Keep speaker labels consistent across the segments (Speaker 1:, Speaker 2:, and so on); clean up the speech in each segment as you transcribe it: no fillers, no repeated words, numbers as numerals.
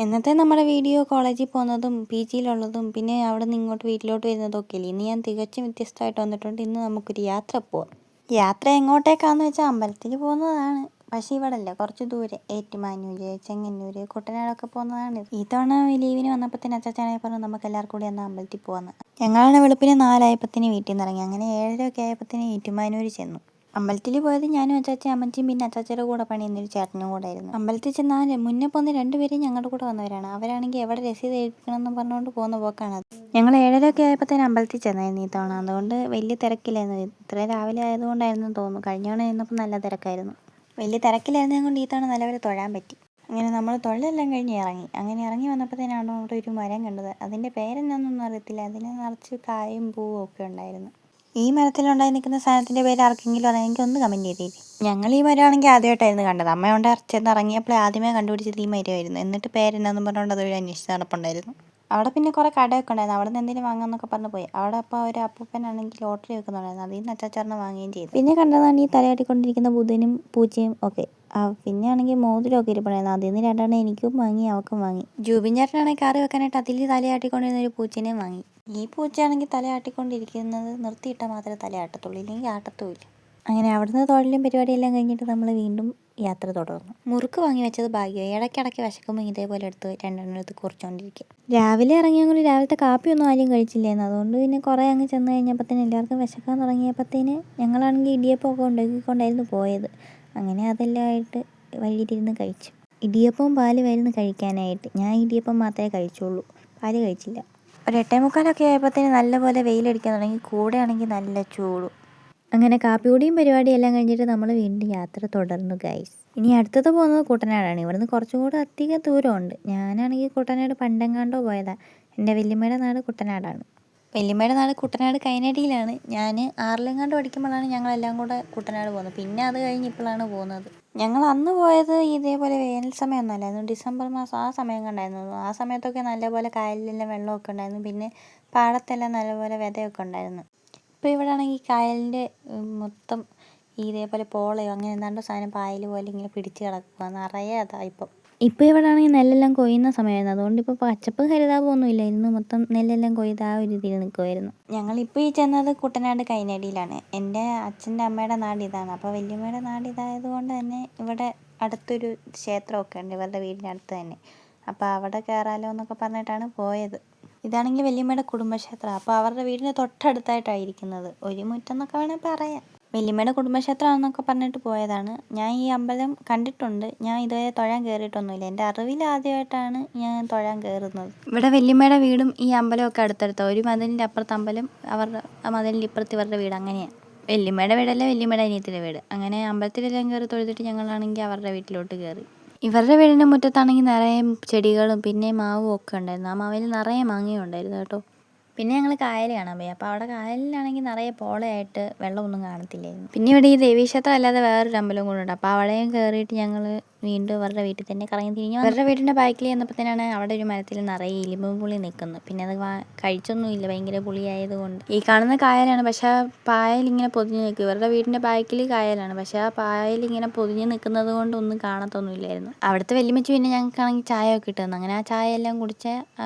Speaker 1: എന്നത്തെ നമ്മുടെ വീഡിയോ കോളേജിൽ പോകുന്നതും പി ജിയിലുള്ളതും പിന്നെ അവിടെ നിന്ന് ഇങ്ങോട്ട് വീട്ടിലോട്ട് വരുന്നതും ഒക്കെ ഇല്ലേ. ഇന്ന് ഞാൻ തികച്ചും വ്യത്യസ്തമായിട്ട് വന്നിട്ടുണ്ട്. ഇന്ന് നമുക്കൊരു യാത്ര പോവാം. യാത്ര എങ്ങോട്ടേക്കാന്ന് വെച്ചാൽ അമ്പലത്തിൽ പോകുന്നതാണ്. പക്ഷേ ഇവിടെ അല്ല, കുറച്ച് ദൂരെ ഏറ്റുമാനൂര്, ചെങ്ങന്നൂർ, കുട്ടനാടൊക്കെ പോകുന്നതാണ്. ഈ തവണ ലീവിന് വന്നപ്പോൾ തന്നെ അച്ചാച്ചാനെ പറഞ്ഞു നമുക്ക് എല്ലാവർക്കും കൂടി എന്നാൽ അമ്പലത്തിൽ പോകാമെന്ന്. ഞങ്ങളാണ് വെളുപ്പിന് 4 ആയപ്പത്തിന് വീട്ടിൽ നിന്ന് ഇറങ്ങി. അങ്ങനെ 7:30 ആയപ്പത്തിന് ഏറ്റുമാനൂർ ചെന്നു. അമ്പലത്തിൽ പോയത് ഞാനും അച്ചാച്ചയും അമ്മച്ചിയും പിന്നെ അച്ചാച്ചയുടെ കൂടെ പണിയുന്നൊരു ചേട്ടനും കൂടെ ആയിരുന്നു. അമ്പലത്തിൽ ചെന്നാൽ മുന്നേ പോകുന്ന 2 പേരും ഞങ്ങളുടെ കൂടെ വന്നവരാണ്. അവരാണെങ്കിൽ എവിടെ രസീത് എഴുതിക്കണമെന്ന് പറഞ്ഞുകൊണ്ട് പോകുന്ന പോക്കാണ് അത്. ഞങ്ങൾ 7:30 ആയപ്പോഴത്തേനും അമ്പലത്തിൽ ചെന്നായിരുന്നു ഈ തവണ. അതുകൊണ്ട് വലിയ തിരക്കിലായിരുന്നു. ഇത്രയും രാവിലെ ആയതുകൊണ്ടായിരുന്നു തോന്നുന്നു. കഴിഞ്ഞ തവണ ചെന്നപ്പോൾ നല്ല തിരക്കായിരുന്നു. വലിയ തിരക്കിലായിരുന്നത് കൊണ്ട് ഈ തവണ നല്ലപോലെ തൊഴാൻ പറ്റി. അങ്ങനെ നമ്മൾ തൊഴിലെല്ലാം കഴിഞ്ഞ് ഇറങ്ങി. അങ്ങനെ ഇറങ്ങി വന്നപ്പോഴത്തേനാണ് അവിടെ ഒരു മരം കണ്ടത്. അതിൻ്റെ പേരെന്നാന്നൊന്നും അറിയത്തില്ല. അതിന് നിറച്ച് കായും പൂവും ഒക്കെ ഉണ്ടായിരുന്നു. ഈ മരത്തിലുണ്ടായി നിൽക്കുന്ന സാധനത്തിൻ്റെ പേര് ആർക്കെങ്കിലും അറിയാമെങ്കിൽ ഒന്ന് കമൻറ്റ് ചെയ്തേര്. ഞങ്ങൾ ഈ മരമാണെങ്കിൽ ആദ്യമായിട്ടായിരുന്നു കണ്ടത്. അമ്മ ചെന്ന് ഇറങ്ങിയപ്പോൾ ആദ്യമേ കണ്ടുപിടിച്ചത് ഈ മരമായിരുന്നു. എന്നിട്ട് പേരെന്നാന്നും പറഞ്ഞുകൊണ്ട് അതുവഴി അന്വേഷിച്ച് നടപ്പുണ്ടായിരുന്നു. അവിടെ പിന്നെ കുറേ കടയൊക്കെ ഉണ്ടായിരുന്നു. അവിടെ നിന്ന് എന്തെങ്കിലും വാങ്ങാമെന്നൊക്കെ പറഞ്ഞ് പോയി. അവിടെ അപ്പോൾ ഒരു അപ്പൂപ്പനാണെങ്കിൽ ലോട്ടറി വെക്കുന്നുണ്ടായിരുന്നു. അതിൽ നിന്ന് അച്ചാച്ചറിന് വാങ്ങുകയും ചെയ്തു. പിന്നെ കണ്ടതാണ് ഈ തലയാട്ടിക്കൊണ്ടിരിക്കുന്ന ബുധനും പൂച്ചയും ഒക്കെ. പിന്നെ ആണെങ്കിൽ മോതിരമൊക്കെ ഇരിപ്പുണ്ടായിരുന്നു. അതിൽ നിന്ന് 2 എനിക്കും വാങ്ങി, അവൾക്കും വാങ്ങി. ജൂബിൻ ചേട്ടനാണെങ്കിൽ കറി വെക്കാനായിട്ട് അതിൽ തലയാട്ടിക്കൊണ്ടിരുന്ന ഒരു പൂച്ചേനെയും വാങ്ങി. ഈ പൂച്ചയാണെങ്കിൽ തലയാട്ടിക്കൊണ്ടിരിക്കുന്നത് നിർത്തിയിട്ടാൽ മാത്രമേ തലയാട്ടത്തുള്ളൂ, ഇല്ലെങ്കിൽ ആട്ടത്തുമില്ല. അങ്ങനെ അവിടുന്ന് തൊഴിലും പരിപാടിയെല്ലാം കഴിഞ്ഞിട്ട് നമ്മൾ വീണ്ടും യാത്ര തുടർന്നു. മുറുക്ക് വാങ്ങി വെച്ചത് ഭാഗ്യമായി. ഇടയ്ക്കിടയ്ക്ക് വിശക്കുമ്പോൾ ഇതേപോലെ എടുത്ത് 2 എടുത്ത് കുറിച്ചുകൊണ്ടിരിക്കും. രാവിലെ ഇറങ്ങിയെങ്കിൽ രാവിലത്തെ കാപ്പിയൊന്നും ആരും കഴിച്ചില്ലായിരുന്നു. അതുകൊണ്ട് പിന്നെ കുറേ അങ്ങ് ചെന്ന് കഴിഞ്ഞപ്പോഴത്തേന് എല്ലാവർക്കും വിശക്കാൻ തുടങ്ങിയപ്പോഴത്തേന് ഞങ്ങളാണെങ്കിൽ ഇടിയപ്പമൊക്കെ ഉണ്ടാക്കിക്കൊണ്ടായിരുന്നു പോയത്. അങ്ങനെ അതെല്ലാം ആയിട്ട് വഴിയിലിരുന്ന് കഴിച്ചു. ഇടിയപ്പവും പാലുമായിരുന്നു കഴിക്കാനായിട്ട്. ഞാൻ ഇടിയപ്പം മാത്രമേ കഴിച്ചുള്ളൂ, പാല് കഴിച്ചില്ല. ഒരു 8:45 ആയപ്പോഴത്തേന് നല്ലപോലെ വെയിലടിക്കാൻ തുടങ്ങി. കൂടെ ആണെങ്കിൽ നല്ല ചൂടും. അങ്ങനെ കാപ്പികുടിയും പരിപാടിയും എല്ലാം കഴിഞ്ഞിട്ട് നമ്മൾ വീണ്ടും യാത്ര തുടർന്നു ഗൈസ്. ഇനി അടുത്തത് പോകുന്നത് കുട്ടനാടാണ്. ഇവിടുന്ന് കുറച്ചും കൂടെ അധികം ദൂരമുണ്ട്. ഞാനാണെങ്കിൽ കുട്ടനാട് പണ്ടെങ്ങാണ്ടോ പോയതാണ്. എൻ്റെ വല്യമ്മയുടെ നാട് കുട്ടനാടാണ്. വല്യമ്മയുടെ നാട് കുട്ടനാട് കൈനടിയിലാണ്. ഞാൻ 6-ലെങ്ങാണ്ട് പഠിക്കുമ്പോഴാണ് ഞങ്ങളെല്ലാം കൂടെ കുട്ടനാട് പോകുന്നത്. പിന്നെ അത് കഴിഞ്ഞ് ഇപ്പോഴാണ് പോകുന്നത്. ഞങ്ങൾ അന്ന് പോയത് ഇതേപോലെ വേനൽ സമയമൊന്നും അല്ലായിരുന്നു. ഡിസംബർ മാസം ആ സമയം കണ്ടായിരുന്നു. ആ സമയത്തൊക്കെ നല്ലപോലെ കായലിലെല്ലാം വെള്ളമൊക്കെ ഉണ്ടായിരുന്നു. പിന്നെ പാടത്തെല്ലാം നല്ലപോലെ വിതയൊക്കെ ഉണ്ടായിരുന്നു. ഇപ്പോൾ ഇവിടെ ആണെങ്കിൽ കായലിൻ്റെ മൊത്തം ഇതേപോലെ പോളയോ അങ്ങനെ എന്താണ്ടോ സാധനം പായൽ പോലെ ഇങ്ങനെ പിടിച്ച് കിടക്കുക. നിറയെ അതാണ് ഇപ്പം. ഇപ്പോൾ ഇവിടെ ആണെങ്കിൽ നെല്ലെല്ലാം കൊയ്യുന്ന സമയമായിരുന്നു. അതുകൊണ്ട് ഇപ്പോൾ പച്ചപ്പും ഹരിതാപവും ഒന്നുമില്ല. ഇന്ന് മൊത്തം നെല്ലെല്ലാം കൊയ്ത് ആ ഒരു രീതിയിൽ നിൽക്കുമായിരുന്നു. ഞങ്ങളിപ്പോൾ ഈ ചെന്നത് കുട്ടനാട് കൈനടിയിലാണ്. എൻ്റെ അച്ഛൻ്റെ അമ്മയുടെ നാട് ഇതാണ്. അപ്പോൾ വല്യമ്മയുടെ നാട് ഇതായതുകൊണ്ട് തന്നെ ഇവിടെ അടുത്തൊരു ക്ഷേത്രമൊക്കെ ഉണ്ട് ഇവരുടെ വീടിൻ്റെ അടുത്ത് തന്നെ. അപ്പോൾ അവിടെ കയറാമല്ലോ എന്നൊക്കെ പറഞ്ഞിട്ടാണ് പോയത്. ഇതാണെങ്കിൽ വല്യമ്മയുടെ കുടുംബക്ഷേത്രമാണ്. അപ്പോൾ അവരുടെ വീടിൻ്റെ തൊട്ടടുത്തായിട്ടാണ് ഇരിക്കുന്നത്. ഒരു മുറ്റം എന്നൊക്കെ വേണമെങ്കിൽ പറയാം. വല്യമ്മയുടെ കുടുംബക്ഷേത്രമാണെന്നൊക്കെ പറഞ്ഞിട്ട് പോയതാണ്. ഞാൻ ഈ അമ്പലം കണ്ടിട്ടുണ്ട്. ഞാൻ ഇതുവരെ തൊഴാൻ കയറിയിട്ടൊന്നുമില്ല. എൻ്റെ അറിവിൽ ആദ്യമായിട്ടാണ് ഞാൻ തൊഴാൻ കയറുന്നത്. ഇവിടെ വല്യമ്മയുടെ വീടും ഈ അമ്പലമൊക്കെ അടുത്തടുത്താണ്. ഒരു മതിലിൻ്റെ അപ്പുറത്ത് അമ്പലം, അവരുടെ ആ മതിലിൻ്റെ ഇപ്പുറത്ത് ഇവരുടെ വീട്, അങ്ങനെയാണ്. വല്യമ്മയുടെ വീടല്ല, വല്യമ്മയുടെ അനിയത്തിൻ്റെ വീട്. അങ്ങനെ അമ്പലത്തിലെല്ലാം കയറി തൊഴുതിട്ട് ഞങ്ങളാണെങ്കിൽ അവരുടെ വീട്ടിലോട്ട് കയറി. ഇവരുടെ വീടിൻ്റെ മുറ്റത്താണെങ്കിൽ നിറയെ ചെടികളും പിന്നെ മാവും ഒക്കെ ഉണ്ടായിരുന്നു. ആ മാവിൽ നിറയെ മാങ്ങയും ഉണ്ടായിരുന്നു കേട്ടോ. പിന്നെ ഞങ്ങൾ കായൽ കാണാൻ പോയി. അപ്പോൾ അവിടെ കായലിലാണെങ്കിൽ നിറയെ പോളയായിട്ട് വെള്ളമൊന്നും കാണത്തില്ലായിരുന്നു. പിന്നെ ഇവിടെ ഈ ദേവീക്ഷേത്രം അല്ലാതെ വേറൊരു അമ്പലവും കൂടെ ഉണ്ട്. അപ്പോൾ അവിടെയും കയറിയിട്ട് ഞങ്ങൾ വീണ്ടും അവരുടെ വീട്ടിൽ തന്നെ കറങ്ങി തിരിഞ്ഞു. അവരുടെ വീടിൻ്റെ ബാക്കിൽ ചെന്നപ്പോഴത്തേനാണ് അവിടെ ഒരു മരത്തിൽ നിറയെ ഇലിമ്പും പുളി നിൽക്കുന്നത്. പിന്നെ അത് കഴിച്ചൊന്നുമില്ല, ഭയങ്കര പുളിയായതുകൊണ്ട്. ഈ കാണുന്ന കായലാണ്, പക്ഷേ ആ പായൽ ഇങ്ങനെ പൊതിഞ്ഞ് നിൽക്കും. ഇവരുടെ വീടിൻ്റെ ബാക്കിൽ കായലാണ്, പക്ഷേ ആ പായൽ ഇങ്ങനെ പൊതിഞ്ഞ് നിൽക്കുന്നത് കൊണ്ട് ഒന്നും കാണത്തൊന്നുമില്ലായിരുന്നു. അവിടുത്തെ വല്യമ്മച്ചി പിന്നെ ഞങ്ങൾക്കാണെങ്കിൽ ചായ ഒക്കെ ഇട്ട് തന്നു. അങ്ങനെ ആ ചായ എല്ലാം കുടിച്ച്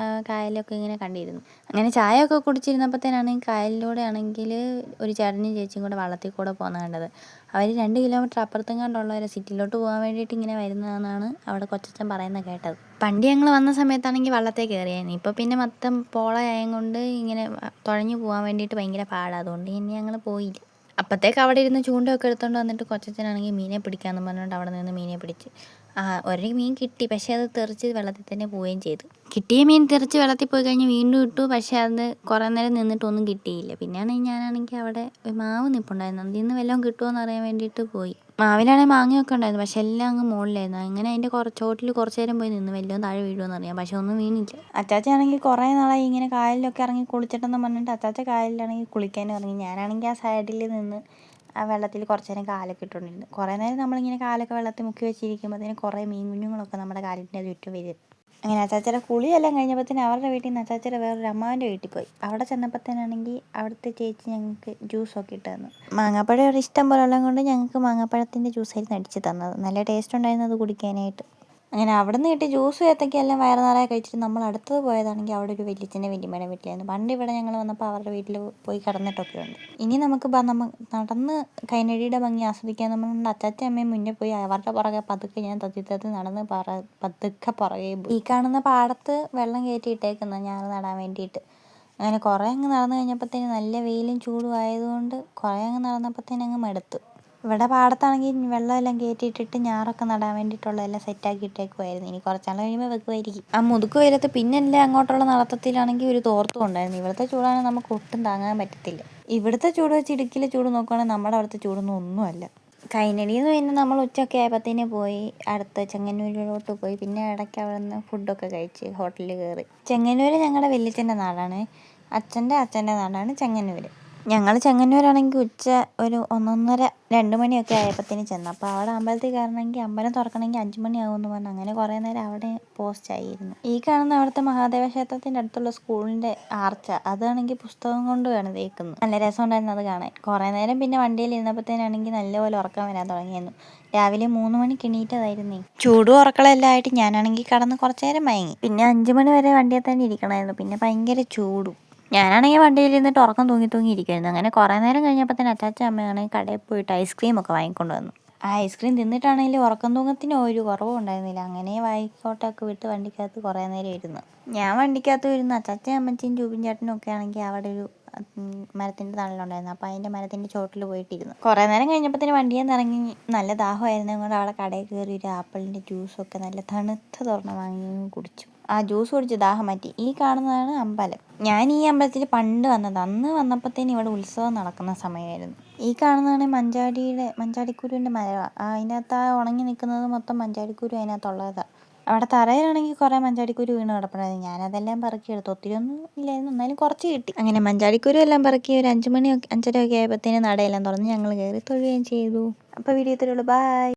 Speaker 1: കായലൊക്കെ ഇങ്ങനെ കണ്ടിരുന്നു. അങ്ങനെ ചായയൊക്കെ കുടിച്ചിരുന്നപ്പോഴത്തേനാണ് കായലിലൂടെ ആണെങ്കിൽ ഒരു ചേട്ടനും ചേച്ചിയും കൂടെ വള്ളത്തിൽ കൂടെ പോകുന്നത് കണ്ടത്. അവർ 2 കിലോമീറ്റർ അപ്പുറത്തെങ്ങാണ്ടുള്ള ഒരു സിറ്റിയിലോട്ട് പോകാൻ വേണ്ടിയിട്ട് ഇങ്ങനെ വരുന്നതെന്നാണ് അവിടെ കൊച്ചച്ഛൻ പറയുന്നത് കേട്ടത്. പണ്ട് ഞങ്ങൾ വന്ന സമയത്താണെങ്കിൽ വള്ളത്തിൽ കയറിയായിരുന്നു. ഇപ്പോൾ പിന്നെ മൊത്തം പോളയായത് കൊണ്ട് ഇങ്ങനെ തുഴഞ്ഞു പോകാൻ വേണ്ടിയിട്ട് ഭയങ്കര പാടാണ്. അതുകൊണ്ട് ഇനി ഞങ്ങൾ പോയില്ല. അപ്പോഴത്തേക്ക് അവിടെ ഇരുന്ന് ചൂണ്ടയൊക്കെ എടുത്തുകൊണ്ട് വന്നിട്ട് കൊച്ചച്ഛനാണെങ്കിൽ മീനെ പിടിക്കാമെന്ന് പറഞ്ഞുകൊണ്ട് അവിടെ നിന്ന് മീനെ പിടിച്ച്. ഒരു മീൻ കിട്ടി, പക്ഷേ അത് തെറിച്ച് വെള്ളത്തിൽ തന്നെ പോവുകയും ചെയ്തു. കിട്ടിയ മീൻ തെറിച്ച് വെള്ളത്തിൽ പോയി കഴിഞ്ഞ് വീണ്ടും ഇട്ടു, പക്ഷേ അത് കുറേ നേരം നിന്നിട്ടൊന്നും കിട്ടിയില്ല. പിന്നെയാണ് ഞാനാണെങ്കിൽ അവിടെ ഒരു മാവ് നിൽപ്പുണ്ടായിരുന്നു. അതിൽ നിന്ന് വല്ലതും കിട്ടുമോയെന്ന് അറിയാൻ വേണ്ടിയിട്ട് പോയി. മാവിലാണെങ്കിൽ മാങ്ങയൊക്കെ ഉണ്ടായിരുന്നു, പക്ഷേ എല്ലാം അങ്ങ് മുകളിലായിരുന്നു. അങ്ങനെ അതിൻ്റെ ചോട്ടിൽ കുറച്ച് നേരം പോയി നിന്ന് വല്ലതും താഴെ വീഴുമെന്ന് അറിയാം, പക്ഷേ ഒന്നും വീണില്ല. അച്ചാച്ചയാണെങ്കിൽ കുറേ നാളായി ഇങ്ങനെ കായലിലൊക്കെ ഇറങ്ങി കുളിച്ചിട്ടെന്ന് പറഞ്ഞിട്ട് അച്ചാച്ച കായലിലാണെങ്കിൽ കുളിക്കാനും ഇറങ്ങി. ഞാനാണെങ്കിൽ ആ സൈഡിൽ നിന്ന് ആ വെള്ളത്തിൽ കുറച്ച് നേരം കാലൊക്കെ ഇട്ടുകൊണ്ടിരുന്നു. കുറേ നേരം നമ്മളിങ്ങനെ കാലൊക്കെ വെള്ളത്തിൽ മുക്കി വെച്ചിരിക്കുമ്പോഴത്തേന് കുറേ മീൻ കുഞ്ഞുങ്ങളൊക്കെ നമ്മുടെ കാലിൻ്റെ ചുറ്റും വരും. അങ്ങനെ അച്ചാച്ചയുടെ കുളിയെല്ലാം കഴിഞ്ഞപ്പോഴത്തേന് അവരുടെ വീട്ടിൽ നിന്ന് അച്ചാച്ചയുടെ വേറൊരു അമ്മാവൻ്റെ വീട്ടിൽ പോയി. അവിടെ ചെന്നപ്പോഴത്തേനാണെങ്കിൽ അവിടുത്തെ ചേച്ചി ഞങ്ങൾക്ക് ജ്യൂസൊക്കെ ഇട്ട് തന്നു. മാങ്ങാപ്പഴം ഒരു ഇഷ്ടം പോലെ ഉള്ളത് കൊണ്ട് ഞങ്ങൾക്ക് മാങ്ങാപ്പഴത്തിൻ്റെ ജ്യൂസായിരുന്നു അടിച്ച് തന്നത്. നല്ല ടേസ്റ്റ് ഉണ്ടായിരുന്നു അത് കുടിക്കാനായിട്ട്. അങ്ങനെ അവിടെ നിന്ന് കിട്ടിയ ജ്യൂസും ഏത്തയ്ക്കയെല്ലാം വയറ് നിറയെ കഴിച്ചിട്ട് നമ്മൾ അടുത്തത് പോയതാണെങ്കിൽ അവിടെ ഒരു വല്യച്ഛൻ്റെ വല്യമ്മയുടെ വീട്ടിലായിരുന്നു. പണ്ട് ഇവിടെ ഞങ്ങൾ വന്നപ്പോൾ അവരുടെ വീട്ടിൽ പോയി കിടന്നിട്ടൊക്കെ ഉണ്ട്. ഇനി നമുക്ക് നടന്ന് കൈനടിയുടെ ഭംഗി ആസ്വദിക്കാൻ നമ്മൾ അച്ചാച്ച അമ്മയും മുന്നേ പോയി അവരുടെ പുറകെ പതുക്കെ ഞാൻ തത്തി നടന്ന് പതുക്കെ പുറകെ പോയി. ഈ കാണുന്ന പാടത്ത് വെള്ളം കയറ്റിയിട്ടേക്കുന്ന ഞാൻ നടാൻ വേണ്ടിയിട്ട്. അങ്ങനെ കുറേ അങ്ങ് നടന്നു കഴിഞ്ഞപ്പോഴത്തേന് നല്ല വെയിലും ചൂടും ആയതുകൊണ്ട് കുറേ അങ്ങ് നടന്നപ്പോഴത്തേന് അങ്ങ് മടുത്തു. ഇവിടെ പാടത്താണെങ്കിൽ വെള്ളമെല്ലാം കയറ്റിയിട്ടിട്ട് ഞാറൊക്കെ നടാൻ വേണ്ടിയിട്ടുള്ളതെല്ലാം സെറ്റാക്കി ഇട്ടേക്കുമായിരുന്നു. ഇനി കുറച്ചാൾ കഴിയുമ്പോൾ വെക്കുമായിരിക്കും. ആ മുതുക്ക് വെയിലത്ത് പിന്നെല്ലാം അങ്ങോട്ടുള്ള നടത്തത്തിലാണെങ്കിൽ ഒരു തോർത്തും ഉണ്ടായിരുന്നു. ഇവിടുത്തെ ചൂടാണെങ്കിൽ നമുക്ക് ഒട്ടും താങ്ങാൻ പറ്റത്തില്ല. ഇവിടുത്തെ ചൂട് വെച്ച് ഇടുക്കിയിലെ ചൂട് നോക്കുകയാണെങ്കിൽ നമ്മുടെ അവിടുത്തെ ചൂടൊന്നും ഒന്നുമല്ല. കൈനടിയിൽ നിന്ന് പിന്നെ നമ്മൾ ഉച്ചയൊക്കെ ആയപ്പോഴത്തേന് പോയി അടുത്ത ചെങ്ങന്നൂരിലോട്ട് പോയി. പിന്നെ ഇടയ്ക്ക് അവിടെ നിന്ന് ഫുഡൊക്കെ കഴിച്ച് ഹോട്ടലിൽ കയറി. ചെങ്ങന്നൂർ ഞങ്ങളുടെ വല്യച്ഛൻ്റെ നാടാണ്. അച്ഛൻ്റെ നാടാണ് ചെങ്ങന്നൂർ. ഞങ്ങൾ ചെങ്ങന്നൂരാണെങ്കിൽ ഉച്ച ഒരു 1:30-2 മണിയൊക്കെ ആയപ്പോഴത്തേന് ചെന്നു. അപ്പോൾ അവിടെ അമ്പലത്തിൽ കയറണമെങ്കിൽ അമ്പലം തുറക്കണമെങ്കിൽ 5 മണിയാകുമെന്ന് പറഞ്ഞു. അങ്ങനെ കുറേ നേരം അവിടെ പോസ്റ്റായിരുന്നു. ഈ കാണുന്ന അവിടുത്തെ മഹാദേവ ക്ഷേത്രത്തിൻ്റെ അടുത്തുള്ള സ്കൂളിൻ്റെ ആർച്ച അതാണെങ്കിൽ പുസ്തകം കൊണ്ടുമാണ് തേക്കുന്നത്. നല്ല രസമുണ്ടായിരുന്നു അത് കാണാൻ. കുറേ നേരം പിന്നെ വണ്ടിയിൽ ഇരുന്നപ്പോഴത്തേനാണെങ്കിൽ നല്ലപോലെ ഉറക്കം വരാൻ തുടങ്ങിയിരുന്നു. രാവിലെ 3 മണിക്ക് എണീറ്റതായിരുന്നേ. ചൂടും ഉറക്കളമെല്ലാം ആയിട്ട് ഞാനാണെങ്കിൽ കിടന്ന് കുറച്ച് നേരം മയങ്ങി. പിന്നെ 5 മണി വരെ വണ്ടിയിൽ തന്നെ ഇരിക്കണമായിരുന്നു. പിന്നെ ഭയങ്കര ചൂടും. ഞാനാണെങ്കിൽ വണ്ടിയിൽ ഇരുന്നിട്ട് ഉറക്കം തൂങ്ങി ഇരിക്കുമായിരുന്നു. അങ്ങനെ കുറേ നേരം കഴിഞ്ഞപ്പോഴത്തേന് അച്ചാച്ച അമ്മയാണെങ്കിൽ കടയിൽ പോയിട്ട് ഐസ്ക്രീമൊക്കെ വാങ്ങിക്കൊണ്ട് വന്നു. ആ ഐസ്ക്രീം തിന്നിട്ടാണെങ്കിലും ഉറക്കം തൂങ്ങത്തിന് ഒരു കുറവും ഉണ്ടായിരുന്നില്ല. അങ്ങനെ വായിക്കോട്ടൊക്കെ വിട്ട് വണ്ടിക്കകത്ത് കുറേ നേരം ഇരുന്നു. ഞാൻ വണ്ടിക്കകത്ത് ഇരുന്ന് അച്ചാച്ചയും അമ്മച്ചിയും ജൂബിൻ ചേട്ടനും ഒക്കെ ആണെങ്കിൽ അവിടെ ഒരു മരത്തിൻ്റെ തണലുണ്ടായിരുന്നു. അപ്പോൾ അതിൻ്റെ മരത്തിൻ്റെ ചോട്ടിൽ പോയിട്ടിരുന്നു. കുറേ നേരം കഴിഞ്ഞപ്പോഴത്തേന് വണ്ടിയിൽ നിന്ന് ഇറങ്ങി നല്ല ദാഹമായിരുന്നു. കൊണ്ട് അവിടെ കടയിൽ കയറി ഒരു ആപ്പിളിൻ്റെ ജ്യൂസൊക്കെ നല്ല തണുത്ത തുറന്ന് വാങ്ങി കുടിച്ചു. ആ ജ്യൂസ് കുടിച്ച് ദാഹം മാറ്റി. ഈ കാണുന്നതാണ് അമ്പലം. ഞാൻ ഈ അമ്പലത്തിൽ പണ്ട് വന്നത്. അന്ന് വന്നപ്പോഴത്തേന് ഇവിടെ ഉത്സവം നടക്കുന്ന സമയമായിരുന്നു. ഈ കാണുന്നതാണ് മഞ്ചാടിക്കുരുവിൻ്റെ മരമാണ്. അതിനകത്ത് ആ ഉണങ്ങി നിൽക്കുന്നത് മൊത്തം മഞ്ചാടിക്കുരു അതിനകത്തുള്ളതാണ്. അവിടെ തറയിലാണെങ്കിൽ കുറേ മഞ്ചാടിക്കുരു വീണ് കിടപ്പുണ്ടായിരുന്നു. ഞാനതെല്ലാം പറക്കിയെടുത്തു. ഒത്തിരിയൊന്നും ഇല്ലായിരുന്നു, എന്നാലും കുറച്ച് കിട്ടി. അങ്ങനെ മഞ്ചാടിക്കുരു എല്ലാം പറക്കി ഒരു 5 മണി 5:30 ഒക്കെ ആയപ്പോഴത്തേന് നടയെല്ലാം തുറന്ന് ഞങ്ങൾ കയറി തൊഴുകയും ചെയ്തു. അപ്പോൾ വീഡിയോ ഇത്രയേ ഉള്ളൂ. ബൈ.